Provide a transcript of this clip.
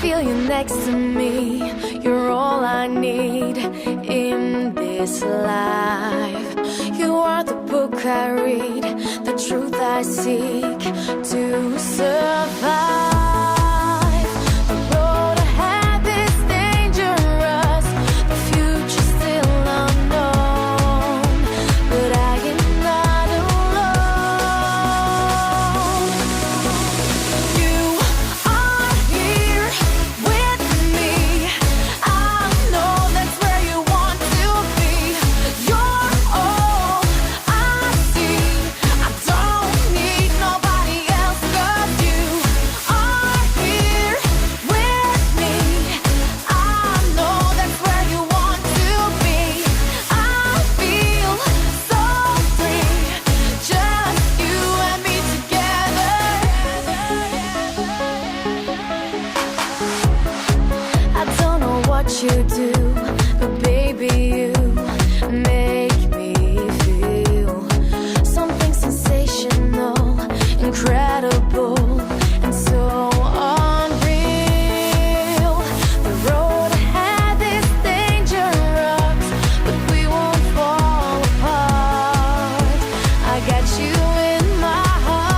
feel you next to me. You're all I need in this life. You are the book I read, the truth I seek to survive. The road ahead is dangerous, the future's still unknown, but I am not alone. You are here with me. I know that's where you want to be. You're all I see. I don't need nobody else 'cause you are here with me. I know that's where you want to be. I feel so free, just you and me together. I don't know what you do, but baby, you make me feel something sensational, incredible, and so unreal. The road ahead is dangerous, but we won't fall apart. I got you in my heart.